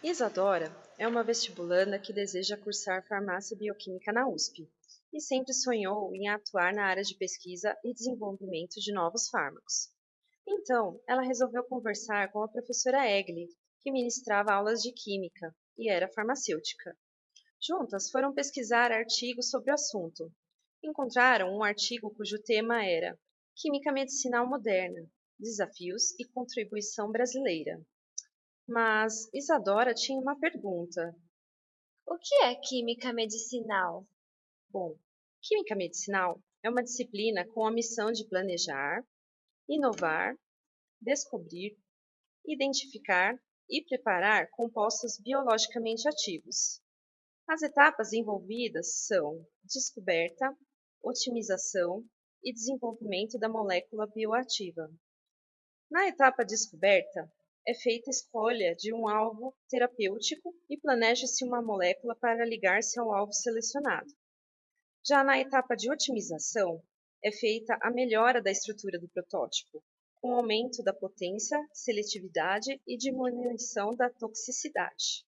Isadora é uma vestibulanda que deseja cursar farmácia bioquímica na USP e sempre sonhou em atuar na área de pesquisa e desenvolvimento de novos fármacos. Então, ela resolveu conversar com a professora Egli, que ministrava aulas de química e era farmacêutica. Juntas foram pesquisar artigos sobre o assunto. Encontraram um artigo cujo tema era Química Medicinal Moderna: Desafios e Contribuição Brasileira. Mas Isadora tinha uma pergunta. O que é química medicinal? Bom, química medicinal é uma disciplina com a missão de planejar, inovar, descobrir, identificar e preparar compostos biologicamente ativos. As etapas envolvidas são descoberta, otimização e desenvolvimento da molécula bioativa. Na etapa descoberta, é feita a escolha de um alvo terapêutico e planeja-se uma molécula para ligar-se ao alvo selecionado. Já na etapa de otimização, é feita a melhora da estrutura do protótipo, com aumento da potência, seletividade e diminuição da toxicidade.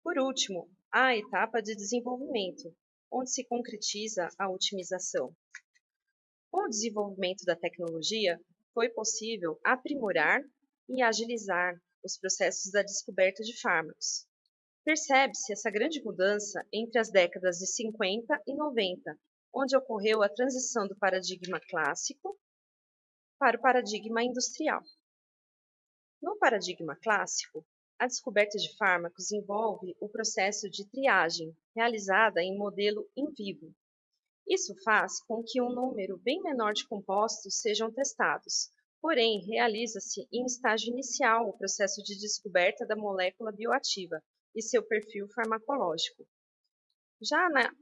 Por último, há a etapa de desenvolvimento, onde se concretiza a otimização. Com o desenvolvimento da tecnologia, foi possível aprimorar e agilizar os processos da descoberta de fármacos. Percebe-se essa grande mudança entre as décadas de 50 e 90, onde ocorreu a transição do paradigma clássico para o paradigma industrial. No paradigma clássico, a descoberta de fármacos envolve o processo de triagem, realizada em modelo in vivo. Isso faz com que um número bem menor de compostos sejam testados, porém, realiza-se em estágio inicial o processo de descoberta da molécula bioativa e seu perfil farmacológico. Já no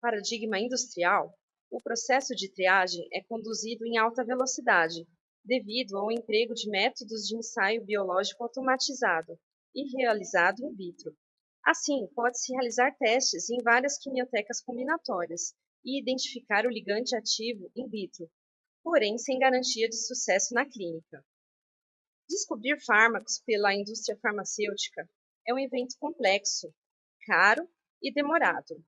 paradigma industrial, o processo de triagem é conduzido em alta velocidade, devido ao emprego de métodos de ensaio biológico automatizado e realizado in vitro. Assim, pode-se realizar testes em várias quimiotecas combinatórias e identificar o ligante ativo in vitro, porém sem garantia de sucesso na clínica. Descobrir fármacos pela indústria farmacêutica é um evento complexo, caro e demorado.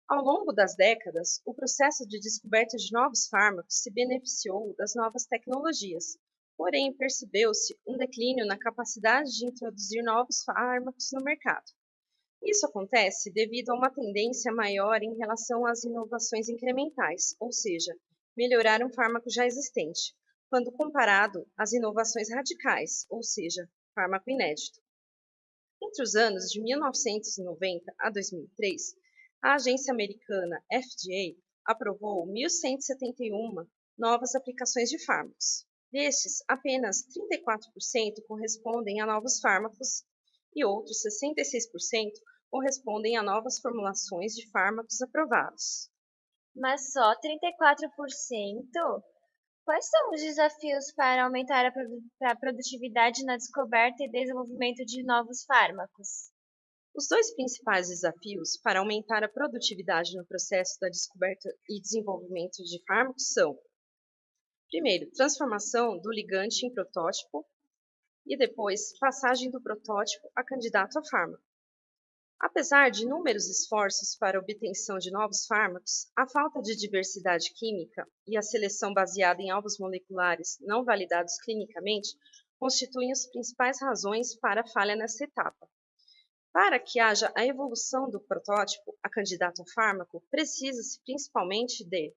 Ao longo das décadas, o processo de descoberta de novos fármacos se beneficiou das novas tecnologias, porém percebeu-se um declínio na capacidade de introduzir novos fármacos no mercado. Isso acontece devido a uma tendência maior em relação às inovações incrementais, ou seja, melhorar um fármaco já existente, quando comparado às inovações radicais, ou seja, fármaco inédito. Entre os anos de 1990 a 2003, a agência americana FDA aprovou 1.171 novas aplicações de fármacos. Destes, apenas 34% correspondem a novos fármacos e outros 66% correspondem a novas formulações de fármacos aprovados. Mas só 34%? Quais são os desafios para aumentar a produtividade na descoberta e desenvolvimento de novos fármacos? Os dois principais desafios para aumentar a produtividade no processo da descoberta e desenvolvimento de fármacos são: primeiro, transformação do ligante em protótipo e depois passagem do protótipo a candidato a fármaco. Apesar de inúmeros esforços para a obtenção de novos fármacos, a falta de diversidade química e a seleção baseada em alvos moleculares não validados clinicamente constituem as principais razões para a falha nessa etapa. Para que haja a evolução do protótipo a candidato a fármaco, precisa-se principalmente de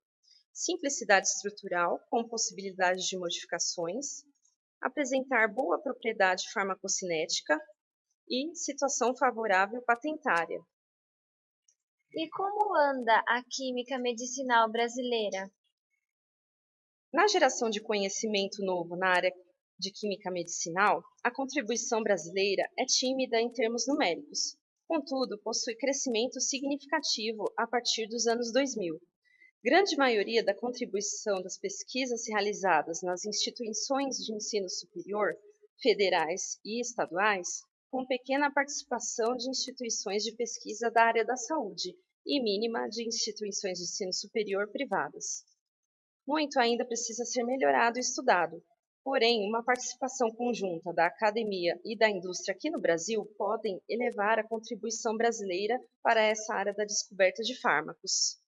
simplicidade estrutural, com possibilidade de modificações, apresentar boa propriedade farmacocinética e situação favorável patentária. E como anda a química medicinal brasileira? Na geração de conhecimento novo na área de química medicinal, a contribuição brasileira é tímida em termos numéricos. Contudo, possui crescimento significativo a partir dos anos 2000. Grande maioria da contribuição das pesquisas realizadas nas instituições de ensino superior, federais e estaduais, com pequena participação de instituições de pesquisa da área da saúde e mínima de instituições de ensino superior privadas. Muito ainda precisa ser melhorado e estudado, Porém, uma participação conjunta da academia e da indústria aqui no Brasil podem elevar a contribuição brasileira para essa área da descoberta de fármacos.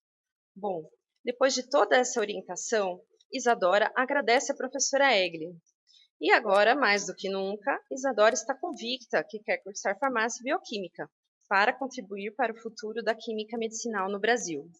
Bom, depois de toda essa orientação, Isadora agradece à professora Egli. E agora, mais do que nunca, Isadora está convicta que quer cursar farmácia e bioquímica para contribuir para o futuro da química medicinal no Brasil.